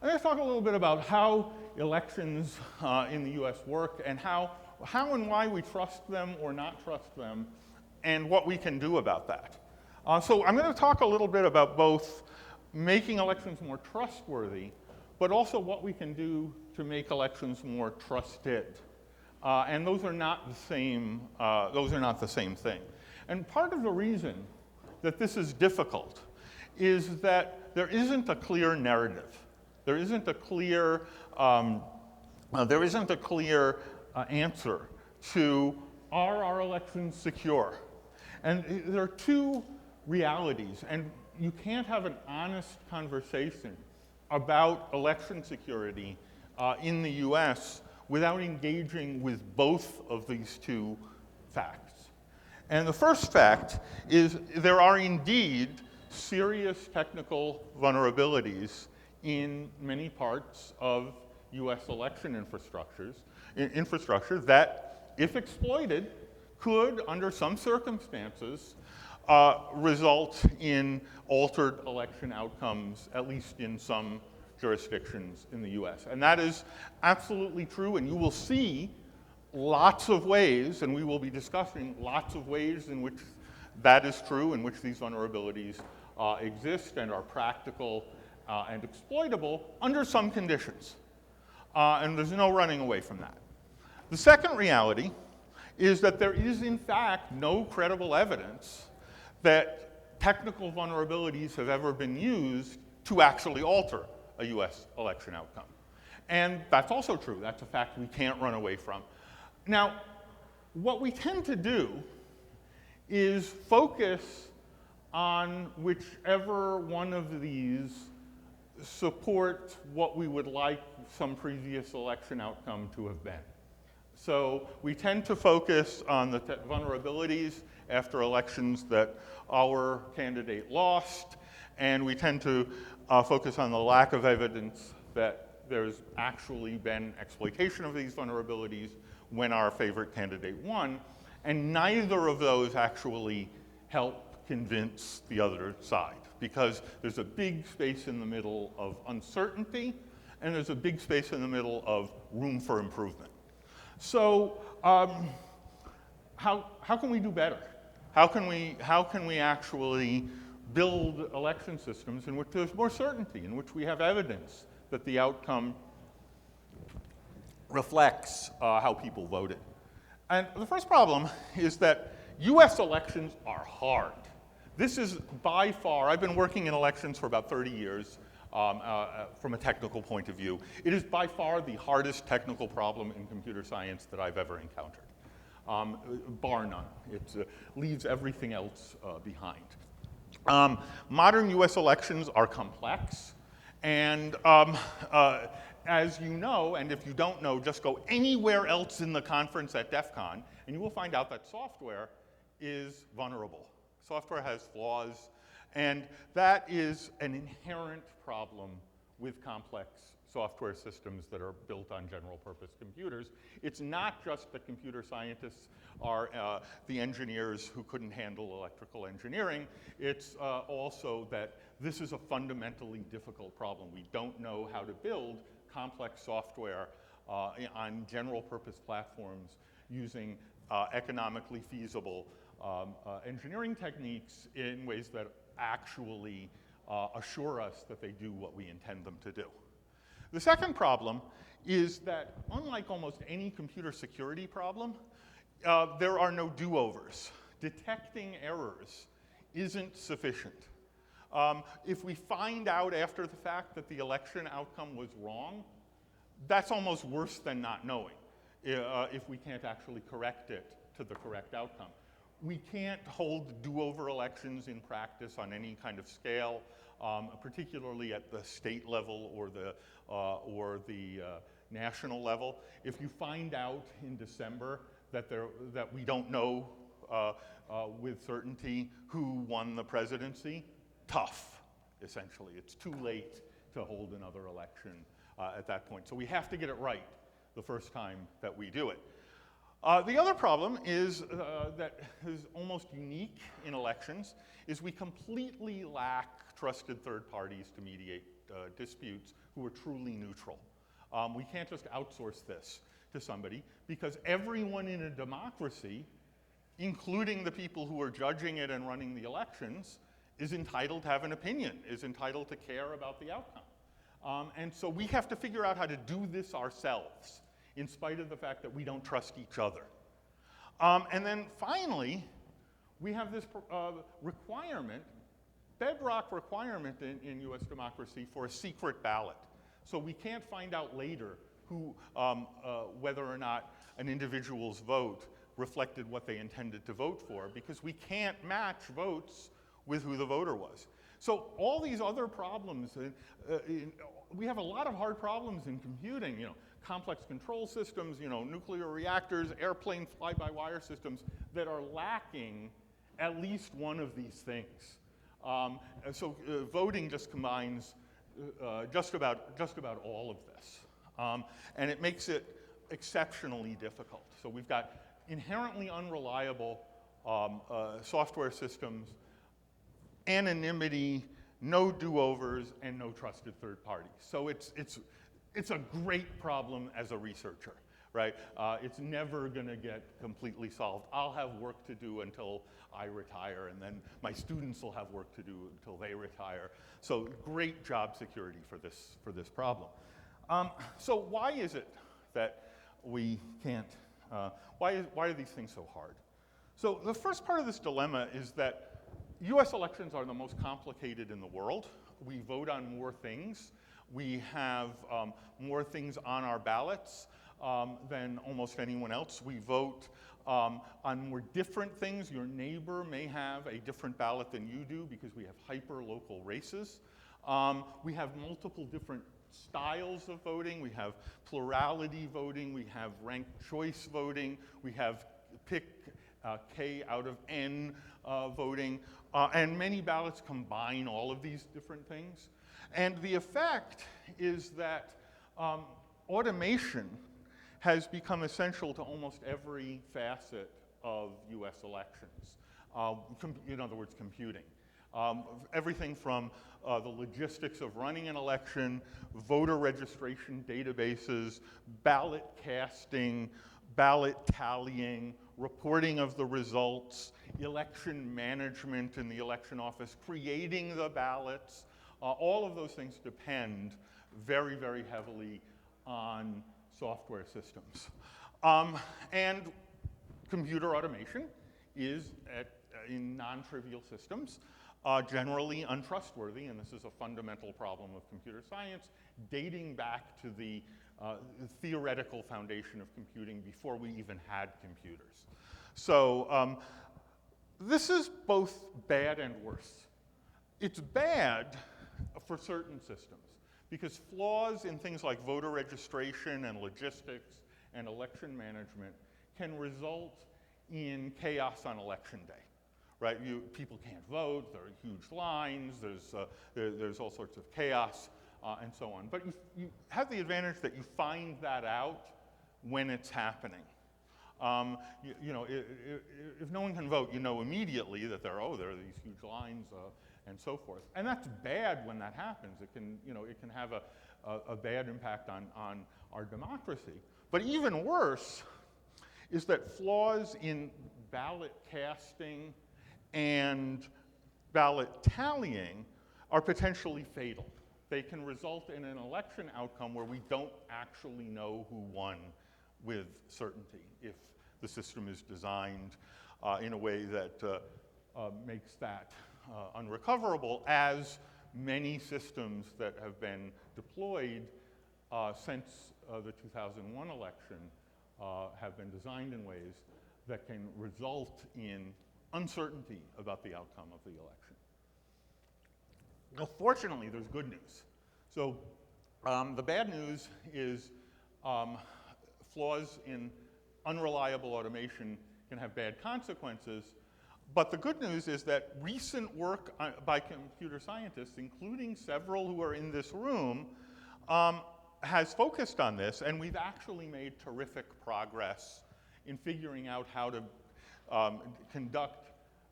I'm going to talk a little bit about how elections in the US work and how and why we trust them or not trust them and what we can do about that. So I'm going to talk a little bit about both making elections more trustworthy, but also what we can do to make elections more trusted. And those are not the same. Those are not the same thing. And part of the reason that this is difficult is that there isn't a clear narrative. There isn't a clear answer to are our elections secure? And there are two realities, and you can't have an honest conversation about election security in the US without engaging with both of these two facts. And the first fact is there are indeed serious technical vulnerabilities in many parts of US election infrastructure that, if exploited, could, under some circumstances, result in altered election outcomes, at least in some jurisdictions in the US. And that is absolutely true, and you will see lots of ways, and we will be discussing lots of ways in which that is true, in which these vulnerabilities exist and are practical and exploitable under some conditions. And there's no running away from that. The second reality is that there is, in fact, no credible evidence that technical vulnerabilities have ever been used to actually alter a US election outcome. And that's also true. That's a fact we can't run away from. Now, what we tend to do is focus on whichever one of these support what we would like some previous election outcome to have been. So we tend to focus on the vulnerabilities after elections that our candidate lost, and we tend to focus on the lack of evidence that there's actually been exploitation of these vulnerabilities when our favorite candidate won, and neither of those actually help convince the other side, because there's a big space in the middle of uncertainty, and there's a big space in the middle of room for improvement. So how can we do better? How can we actually build election systems in which there's more certainty, in which we have evidence that the outcome reflects how people voted? And the first problem is that US elections are hard. This is by far, I've been working in elections for about 30 years from a technical point of view. It is by far the hardest technical problem in computer science that I've ever encountered, bar none. It leaves everything else behind. Modern US elections are complex, and as you know, and if you don't know, just go anywhere else in the conference at DEF CON, and you will find out that software is vulnerable. Software has flaws, and that is an inherent problem with complex software systems that are built on general purpose computers. It's not just that computer scientists are the engineers who couldn't handle electrical engineering. It's also that this is a fundamentally difficult problem. We don't know how to build complex software on general purpose platforms using economically feasible engineering techniques in ways that actually assure us that they do what we intend them to do. The second problem is that, unlike almost any computer security problem, there are no do-overs. Detecting errors isn't sufficient. If we find out after the fact that the election outcome was wrong, that's almost worse than not knowing, if we can't actually correct it to the correct outcome. We can't hold do-over elections in practice on any kind of scale, particularly at the state level or the national level. If you find out in December that we don't know with certainty who won the presidency, tough, essentially. It's too late to hold another election at that point. So we have to get it right the first time that we do it. The other problem is that is almost unique in elections is we completely lack trusted third parties to mediate disputes who are truly neutral. We can't just outsource this to somebody, because everyone in a democracy, including the people who are judging it and running the elections, is entitled to have an opinion, is entitled to care about the outcome. And so we have to figure out how to do this ourselves, in spite of the fact that we don't trust each other. And then finally, we have this requirement, bedrock requirement in US democracy for a secret ballot. So we can't find out later who, whether or not an individual's vote reflected what they intended to vote for, because we can't match votes with who the voter was. So all these other problems, we have a lot of hard problems in computing, complex control systems, nuclear reactors, airplane fly-by-wire systems that are lacking at least one of these things. So voting just combines just about all of this. And it makes it exceptionally difficult. So we've got inherently unreliable software systems, anonymity, no do-overs, and no trusted third parties. So it's a great problem as a researcher, right? It's never going to get completely solved. I'll have work to do until I retire, and then my students will have work to do until they retire. So great job security for this problem. So why is it that we can't, why are these things so hard? So the first part of this dilemma is that US elections are the most complicated in the world. We vote on more things. We have more things on our ballots than almost anyone else. We vote on more different things. Your neighbor may have a different ballot than you do because we have hyper-local races. We have multiple different styles of voting. We have plurality voting. We have ranked choice voting. We have pick K out of N voting. And many ballots combine all of these different things. And the effect is that automation has become essential to almost every facet of US elections. In other words, computing. Everything from the logistics of running an election, voter registration databases, ballot casting, ballot tallying, reporting of the results, election management in the election office, creating the ballots. All of those things depend very, very heavily on software systems. And computer automation is, in non-trivial systems, generally untrustworthy, and this is a fundamental problem of computer science, dating back to the theoretical foundation of computing before we even had computers. So this is both bad and worse. It's bad for certain systems, because flaws in things like voter registration and logistics and election management can result in chaos on election day. Right? People can't vote, there are huge lines, there's all sorts of chaos, and so on. But you have the advantage that you find that out when it's happening. If no one can vote, you know immediately that there are these huge lines and so forth. And that's bad when that happens. It can have a bad impact on our democracy. But even worse is that flaws in ballot casting and ballot tallying are potentially fatal. They can result in an election outcome where we don't actually know who won with certainty if the system is designed in a way that makes that unrecoverable, as many systems that have been deployed since the 2001 election have been designed in ways that can result in uncertainty about the outcome of the election. Now, fortunately, there's good news. So the bad news is flaws in unreliable automation can have bad consequences. But the good news is that recent work by computer scientists, including several who are in this room, has focused on this, and we've actually made terrific progress in figuring out how to conduct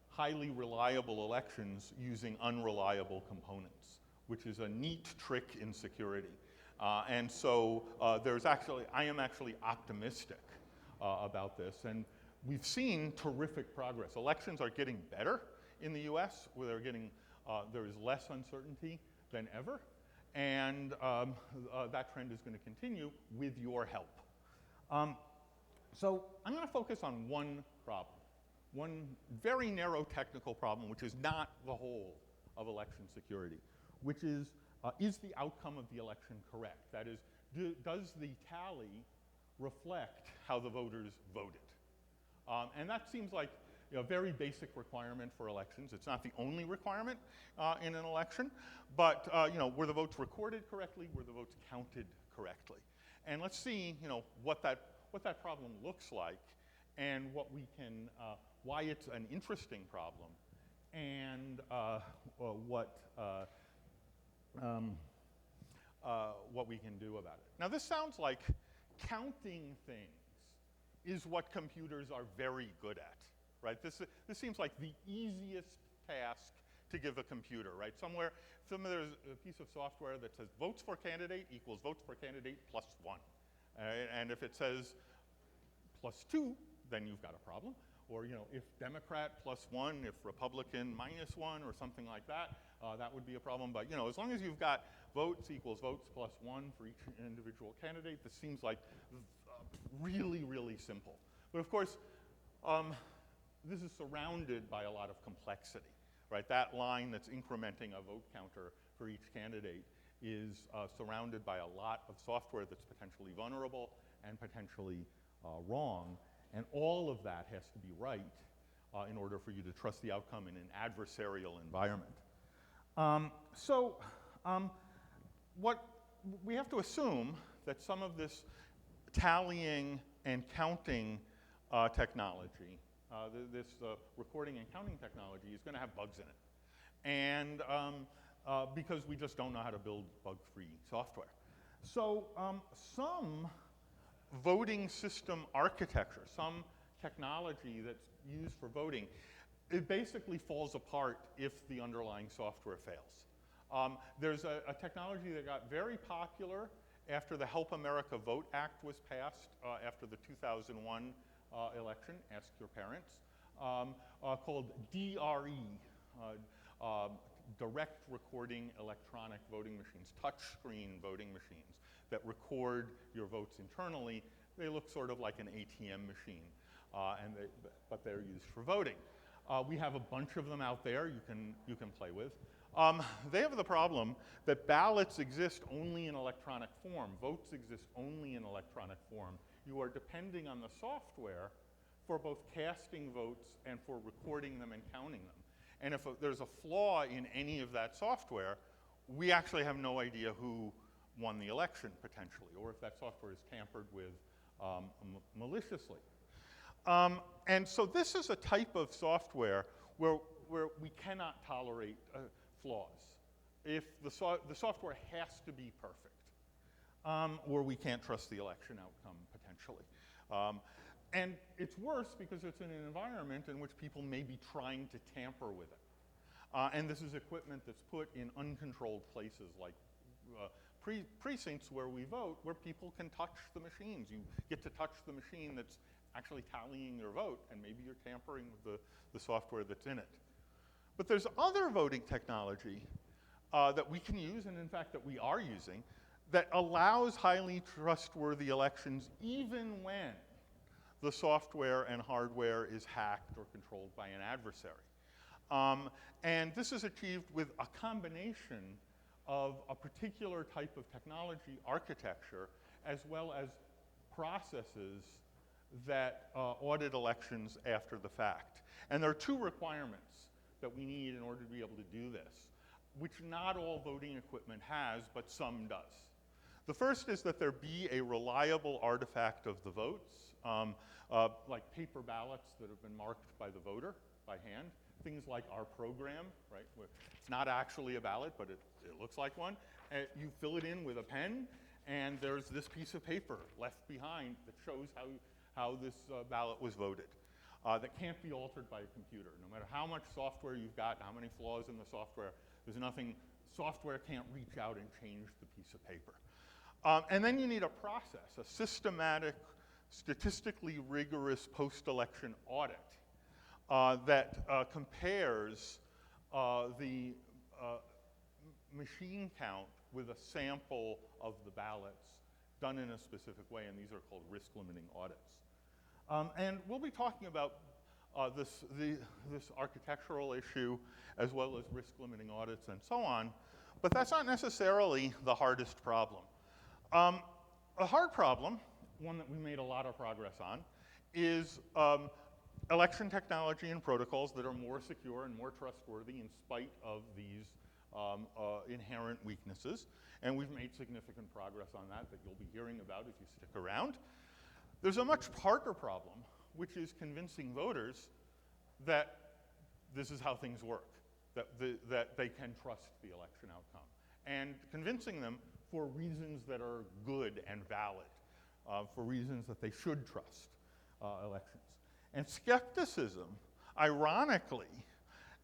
highly reliable elections using unreliable components. which is a neat trick in security. And so I am actually optimistic about this. And we've seen terrific progress. Elections are getting better in the US, where there is less uncertainty than ever. And that trend is going to continue with your help. So I'm going to focus on one problem, one very narrow technical problem, which is not the whole of election security, which is the outcome of the election correct? That is, does the tally reflect how the voters voted? And that seems like a very basic requirement for elections. It's not the only requirement in an election, but were the votes recorded correctly? Were the votes counted correctly? And let's see what that problem looks like and why it's an interesting problem and what we can do about it. Now, this sounds like counting things is what computers are very good at, right? This seems like the easiest task to give a computer, right? Somewhere there's a piece of software that says votes for candidate equals votes for candidate plus 1. And if it says plus 2, then you've got a problem. Or if Democrat plus 1, if Republican minus 1, or something like that, that would be a problem. But as long as you've got votes equals votes plus 1 for each individual candidate, this seems like really, really simple. But of course, this is surrounded by a lot of complexity, right? That line that's incrementing a vote counter for each candidate is surrounded by a lot of software that's potentially vulnerable and potentially wrong. And all of that has to be right in order for you to trust the outcome in an adversarial environment. What we have to assume that some of this tallying and counting technology, this recording and counting technology, is going to have bugs in it. And because we just don't know how to build bug-free software. So some voting system architecture, some technology that's used for voting, it basically falls apart if the underlying software fails. There's a technology that got very popular after the Help America Vote Act was passed after the 2001 election, ask your parents, called DRE, direct recording electronic voting machines, touchscreen voting machines that record your votes internally. They look sort of like an ATM machine, but they're used for voting. We have a bunch of them out there you can play with. They have the problem that ballots exist only in electronic form. Votes exist only in electronic form. You are depending on the software for both casting votes and for recording them and counting them. And if there's a flaw in any of that software, we actually have no idea who won the election, potentially, or if that software is tampered with maliciously. And so this is a type of software where we cannot tolerate flaws. If the software has to be perfect, or we can't trust the election outcome, potentially. And it's worse because it's in an environment in which people may be trying to tamper with it. And this is equipment that's put in uncontrolled places like precincts where we vote, where people can touch the machines. You get to touch the machine that's actually tallying your vote, and maybe you're tampering with the software that's in it. But there's other voting technology that we can use, and in fact that we are using, that allows highly trustworthy elections even when the software and hardware is hacked or controlled by an adversary. And this is achieved with a combination of a particular type of technology architecture as well as processes that audit elections after the fact. And there are two requirements that we need in order to be able to do this, which not all voting equipment has, but some does. The first is that there be a reliable artifact of the votes, like paper ballots that have been marked by the voter by hand. Things like our program, right? Where it's not actually a ballot, but it looks like one. And you fill it in with a pen, and there's this piece of paper left behind that shows how this ballot was voted. That can't be altered by a computer. No matter how much software you've got, how many flaws in the software, there's nothing software can't reach out and change the piece of paper. And then you need a process, a systematic, statistically rigorous post-election audit that compares the machine count with a sample of the ballots done in a specific way, and these are called risk-limiting audits. And we'll be talking about this architectural issue as well as risk-limiting audits and so on, but that's not necessarily the hardest problem. A hard problem, one that we made a lot of progress on, is election technology and protocols that are more secure and more trustworthy in spite of these inherent weaknesses. And we've made significant progress on that you'll be hearing about if you stick around. There's a much harder problem, which is convincing voters that this is how things work, that they can trust the election outcome, and convincing them for reasons that are good and valid, for reasons that they should trust elections. And skepticism, ironically,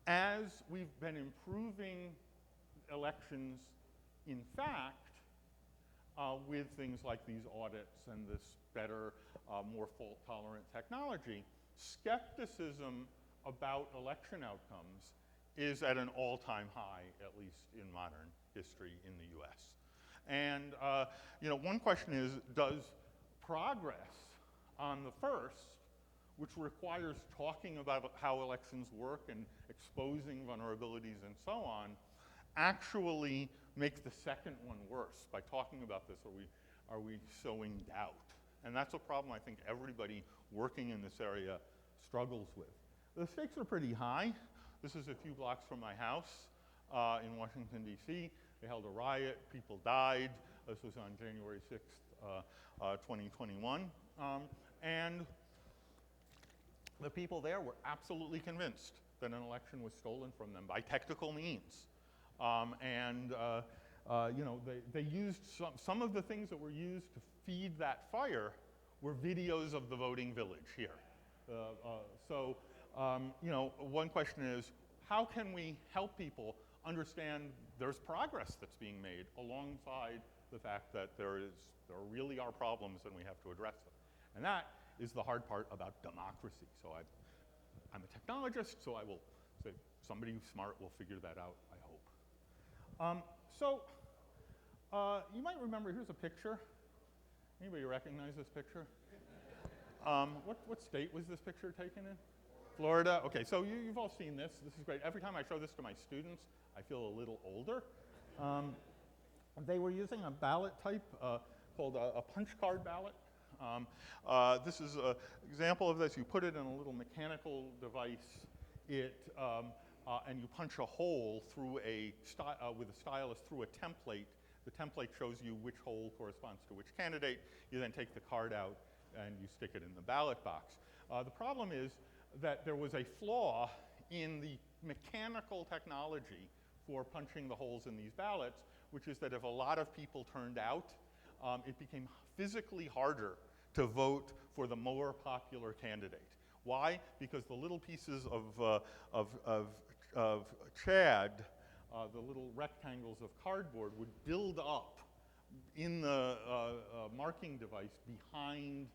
as we've been improving elections in fact, with things like these audits and this better, more fault-tolerant technology, skepticism about election outcomes is at an all-time high, at least in modern history in the US. And one question is, does progress on the first, which requires talking about how elections work and exposing vulnerabilities and so on, actually make the second one worse? By talking about this, are we sowing doubt? And that's a problem I think everybody working in this area struggles with. The stakes are pretty high. This is a few blocks from my house in Washington, D.C. They held a riot, people died. This was on January 6th, 2021. And the people there were absolutely convinced that an election was stolen from them by technical means. They used some of the things that were used to feed that fire were videos of the voting village here. One question is, how can we help people understand there's progress that's being made alongside the fact that there really are problems and we have to address them? And that is the hard part about democracy. So I'm a technologist, so I will say somebody smart will figure that out, I hope. You might remember, here's a picture. Anybody recognize this picture? What state was this picture taken in? Florida. Okay, so you've all seen this. This is great. Every time I show this to my students, I feel a little older. They were using a ballot type called a punch card ballot. This is an example of this. You put it in a little mechanical device. And you punch a hole through with a stylus through a template. The template shows you which hole corresponds to which candidate. You then take the card out and you stick it in the ballot box. The problem is that there was a flaw in the mechanical technology for punching the holes in these ballots, which is that if a lot of people turned out, it became physically harder to vote for the more popular candidate. Why? Because the little pieces of Chad, the little rectangles of cardboard, would build up in the marking device behind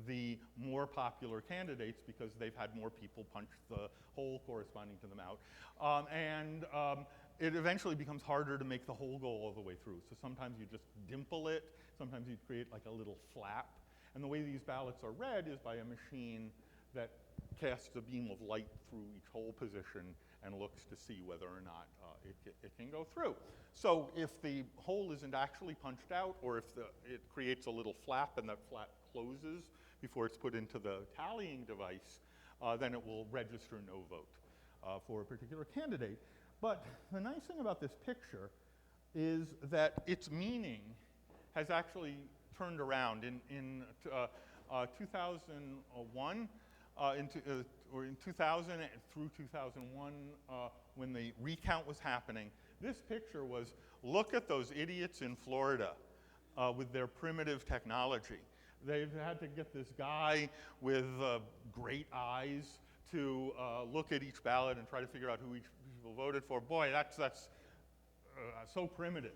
the more popular candidates because they've had more people punch the hole corresponding to them out. It eventually becomes harder to make the hole go all the way through. So sometimes you just dimple it, sometimes you create like a little flap. And the way these ballots are read is by a machine that casts a beam of light through each hole position and looks to see whether or not it can go through. So if the hole isn't actually punched out, or if it creates a little flap and that flap closes before it's put into the tallying device, then it will register no vote for a particular candidate. But the nice thing about this picture is that its meaning has actually turned around. In 2001, in 2000 through 2001, when the recount was happening, this picture was, look at those idiots in Florida with their primitive technology. They've had to get this guy with great eyes to look at each ballot and try to figure out who each people voted for. Boy, that's so primitive.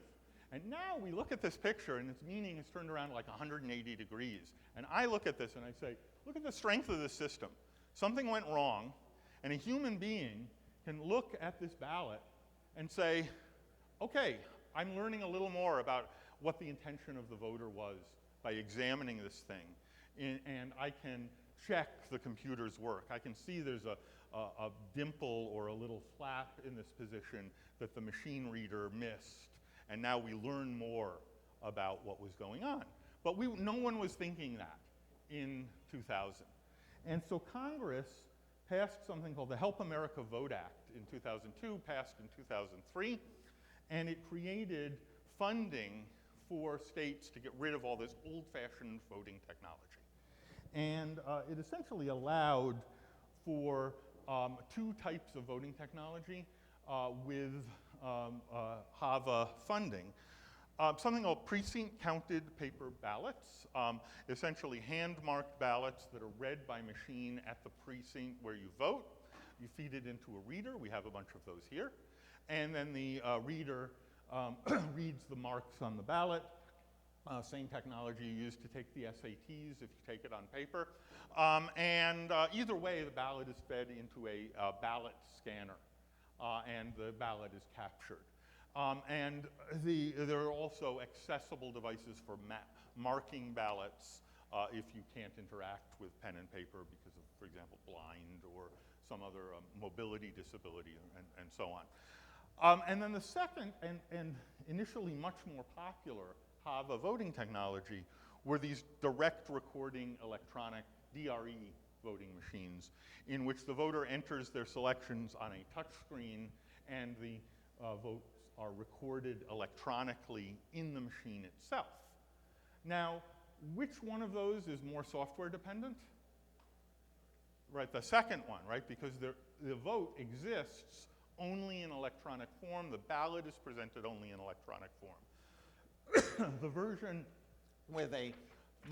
And now we look at this picture and its meaning is turned around like 180 degrees. And I look at this and I say, look at the strength of this system. Something went wrong, and a human being can look at this ballot and say, okay, I'm learning a little more about what the intention of the voter was by examining this thing. And I can check the computer's work. I can see there's a dimple or a little flap in this position that the machine reader missed. And now we learn more about what was going on. But no one was thinking that in 2000. And so Congress passed something called the Help America Vote Act in 2002, passed in 2003, and it created funding for states to get rid of all this old-fashioned voting technology. And it essentially allowed for two types of voting technology with HAVA funding. Something called precinct-counted paper ballots, essentially hand-marked ballots that are read by machine at the precinct where you vote. You feed it into a reader. We have a bunch of those here. And then the reader reads the marks on the ballot. Same technology used to take the SATs if you take it on paper. And either way, the ballot is fed into a ballot scanner, and the ballot is captured. There are also accessible devices for marking ballots if you can't interact with pen and paper because of, for example, blind or some other mobility disability and so on. And then the second and initially much more popular HAVA voting technology were these direct recording electronic DRE voting machines in which the voter enters their selections on a touch screen and the votes are recorded electronically in the machine itself. Now, which one of those is more software dependent? Right, the second one, right? Because the vote exists only in electronic form. The ballot is presented only in electronic form. The version with a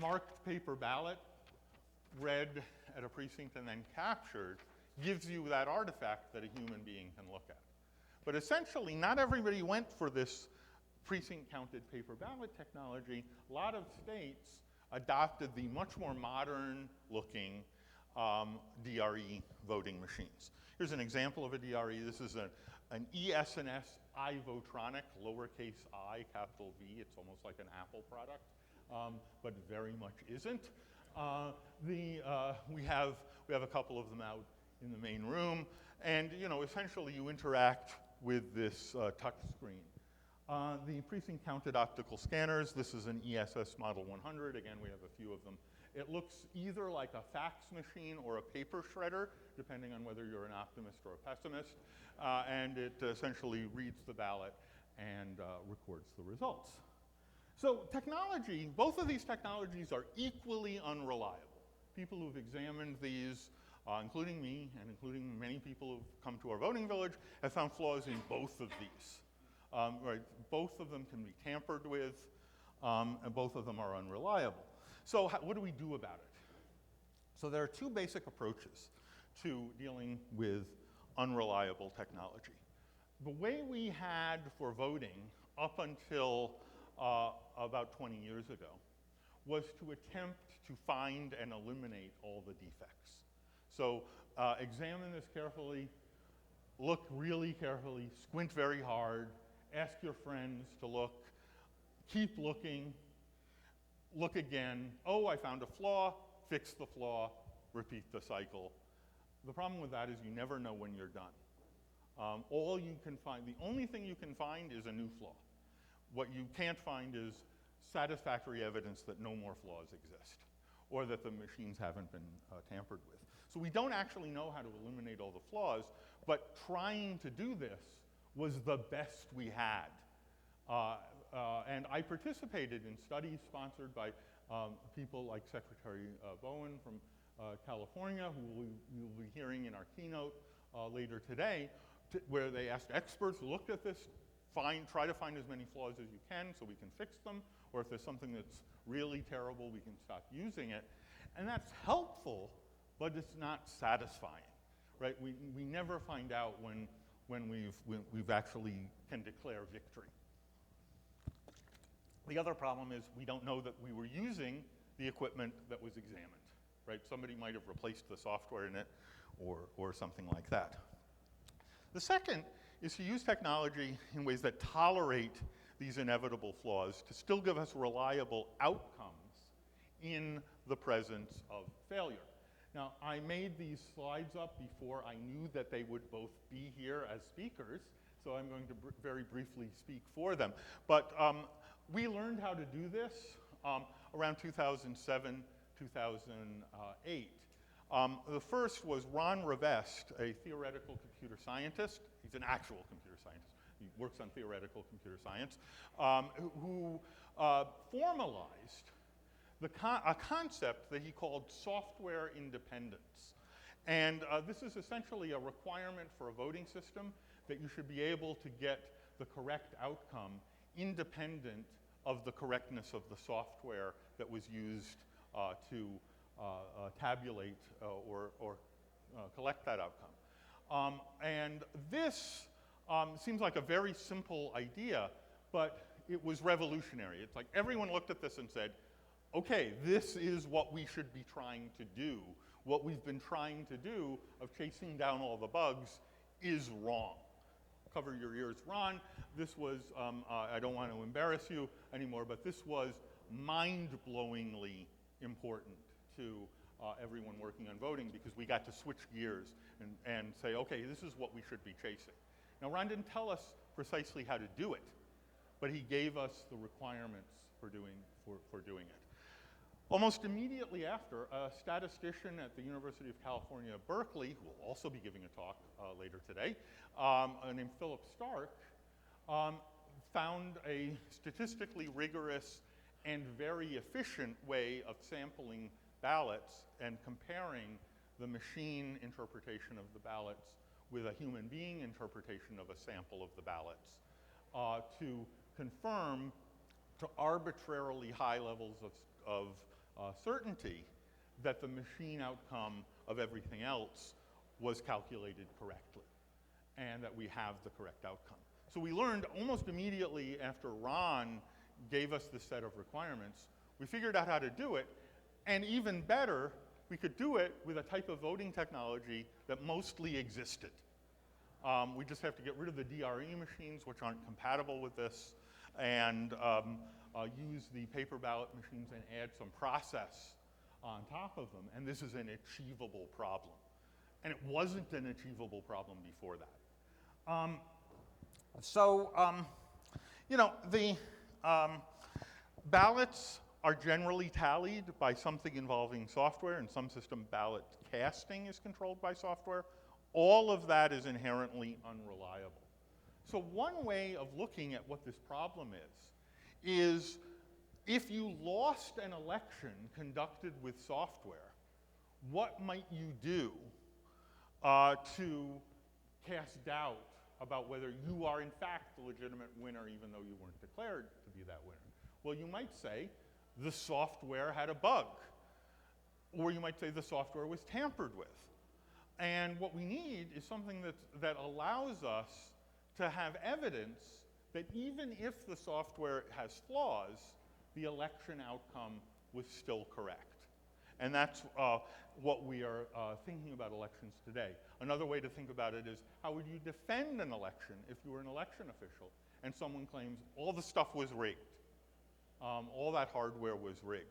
marked paper ballot read at a precinct and then captured gives you that artifact that a human being can look at. But essentially, not everybody went for this precinct-counted paper ballot technology. A lot of states adopted the much more modern-looking DRE voting machines. Here's an example of a DRE. This is an ES&S iVotronic, lowercase I, capital V. It's almost like an Apple product, but very much isn't. We have a couple of them out in the main room, and essentially you interact with this touch screen. The precinct-counted optical scanners, this is an ESS Model 100. Again, we have a few of them. It looks either like a fax machine or a paper shredder, depending on whether you're an optimist or a pessimist, and it essentially reads the ballot and records the results. So technology, both of these technologies are equally unreliable. People who've examined these, including me and including many people who've come to our voting village, have found flaws in both of these. Right, both of them can be tampered with, and both of them are unreliable. So what do we do about it? So there are two basic approaches to dealing with unreliable technology. The way we had for voting up until about 20 years ago was to attempt to find and eliminate all the defects. So examine this carefully, look really carefully, squint very hard, ask your friends to look, keep looking, look again. Oh, I found a flaw, fix the flaw, repeat the cycle. The problem with that is you never know when you're done. All you can find, the only thing you can find is a new flaw. What you can't find is satisfactory evidence that no more flaws exist or that the machines haven't been tampered with. So we don't actually know how to eliminate all the flaws, but trying to do this was the best we had. And I participated in studies sponsored by people like Secretary Bowen from California, who you'll be hearing in our keynote later today, where they asked experts, looked at this, try to find as many flaws as you can so we can fix them, or if there's something that's really terrible, we can stop using it. And that's helpful, but it's not satisfying, right? We never find out when when we've actually can declare victory. The other problem is we don't know that we were using the equipment that was examined, right? Somebody might have replaced the software in it or something like that. The second is to use technology in ways that tolerate these inevitable flaws to still give us reliable outcomes in the presence of failure. Now, I made these slides up before I knew that they would both be here as speakers, so I'm going to very briefly speak for them. But we learned how to do this around 2007, 2008. The first was Ron Rivest, a theoretical computer scientist. He's an actual computer scientist. He works on theoretical computer science, who formalized a concept that he called software independence. And this is essentially a requirement for a voting system that you should be able to get the correct outcome independent of the correctness of the software that was used to tabulate or collect that outcome. And this seems like a very simple idea, but it was revolutionary. It's like everyone looked at this and said, okay, this is what we should be trying to do. What we've been trying to do of chasing down all the bugs is wrong. Cover your ears, Ron. This was, I don't want to embarrass you anymore, but this was mind-blowingly important to everyone working on voting because we got to switch gears and say, okay, this is what we should be chasing. Now, Ron didn't tell us precisely how to do it, but he gave us the requirements for doing it. Almost immediately after, a statistician at the University of California, Berkeley, who will also be giving a talk later today, named Philip Stark, found a statistically rigorous and very efficient way of sampling ballots and comparing the machine interpretation of the ballots with a human being interpretation of a sample of the ballots to confirm to arbitrarily high levels of certainty that the machine outcome of everything else was calculated correctly and that we have the correct outcome. So we learned almost immediately after Ron gave us this set of requirements, we figured out how to do it, and even better, we could do it with a type of voting technology that mostly existed. We just have to get rid of the DRE machines, which aren't compatible with this, and use the paper ballot machines and add some process on top of them. And this is an achievable problem. And it wasn't an achievable problem before that. The ballots are generally tallied by something involving software. In some system, ballot casting is controlled by software. All of that is inherently unreliable. So one way of looking at what this problem is if you lost an election conducted with software, what might you do to cast doubt about whether you are in fact the legitimate winner even though you weren't declared to be that winner? Well, you might say the software had a bug, or you might say the software was tampered with. And what we need is something that allows us to have evidence that even if the software has flaws, the election outcome was still correct. And that's what we are thinking about elections today. Another way to think about it is, how would you defend an election if you were an election official and someone claims all the stuff was rigged, all that hardware was rigged?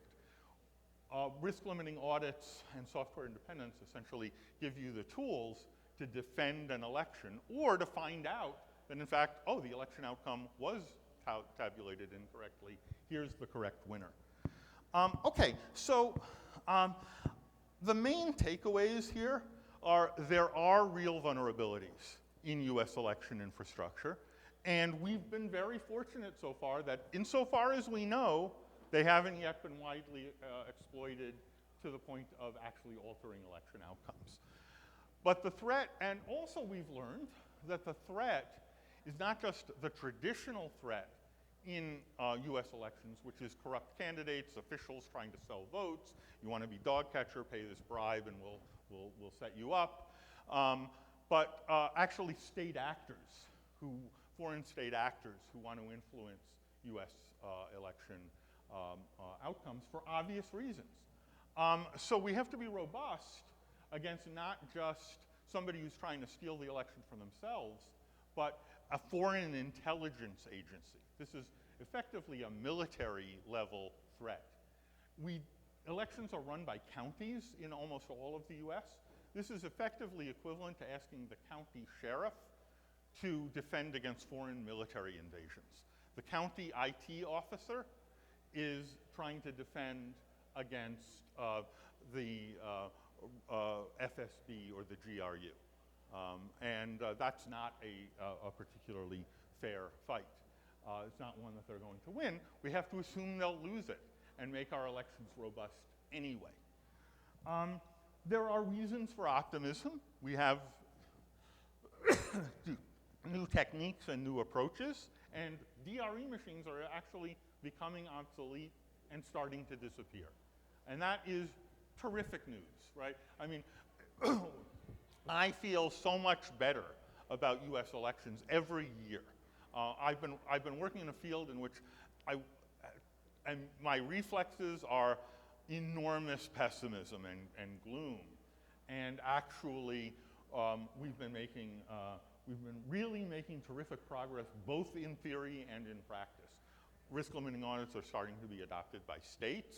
Risk-limiting audits and software independence essentially give you the tools to defend an election or to find out that, in fact, oh, the election outcome was tabulated incorrectly. Here's the correct winner. The main takeaways here are there are real vulnerabilities in US election infrastructure, and we've been very fortunate so far that insofar as we know, they haven't yet been widely exploited to the point of actually altering election outcomes. But the threat, and also we've learned that the threat is not just the traditional threat in US elections, which is corrupt candidates, officials trying to sell votes. You want to be dog catcher, pay this bribe and we'll set you up. but actually state actors, foreign state actors who want to influence US election outcomes for obvious reasons. So we have to be robust against not just somebody who's trying to steal the election for themselves, but a foreign intelligence agency. This is effectively a military level threat. Elections are run by counties in almost all of the US. This is effectively equivalent to asking the county sheriff to defend against foreign military invasions. The county IT officer is trying to defend against the FSB or the GRU. That's not a particularly fair fight. It's not one that they're going to win. We have to assume they'll lose it and make our elections robust anyway. There are reasons for optimism. We have new techniques and new approaches, and DRE machines are actually becoming obsolete and starting to disappear. And that is terrific news, right? I mean, I feel so much better about US elections every year. I've been working in a field in which my reflexes are enormous pessimism and gloom. And actually, we've been really making terrific progress, both in theory and in practice. Risk limiting audits are starting to be adopted by states.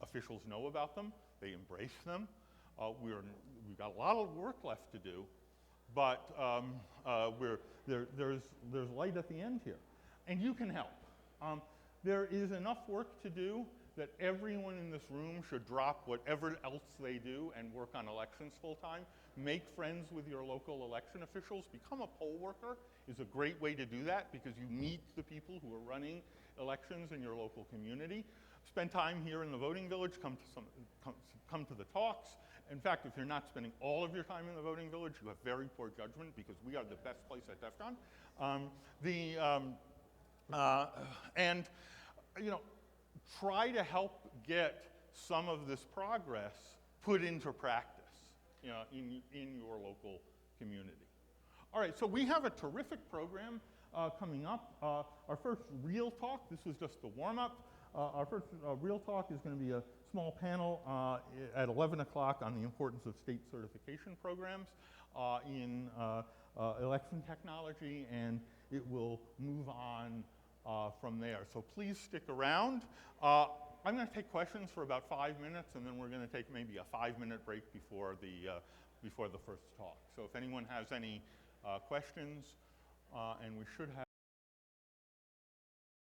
Officials know about them. They embrace them. We've got a lot of work left to do, but there's light at the end here. And you can help. There is enough work to do that everyone in this room should drop whatever else they do and work on elections full time. Make friends with your local election officials. Become a poll worker is a great way to do that because you meet the people who are running elections in your local community. Spend time here in the voting village, come to the talks. In fact, if you're not spending all of your time in the voting village, you have very poor judgment because we are the best place at DEF CON. Try to help get some of this progress put into practice, in your local community. All right, so we have a terrific program coming up. Our first real talk, this was just the warm-up. Our first real talk is going to be a small panel at 11 o'clock on the importance of state certification programs in election technology, and it will move on from there. So please stick around. I'm going to take questions for about 5 minutes, and then we're going to take maybe a 5-minute break before the first talk. So if anyone has any questions, and we should have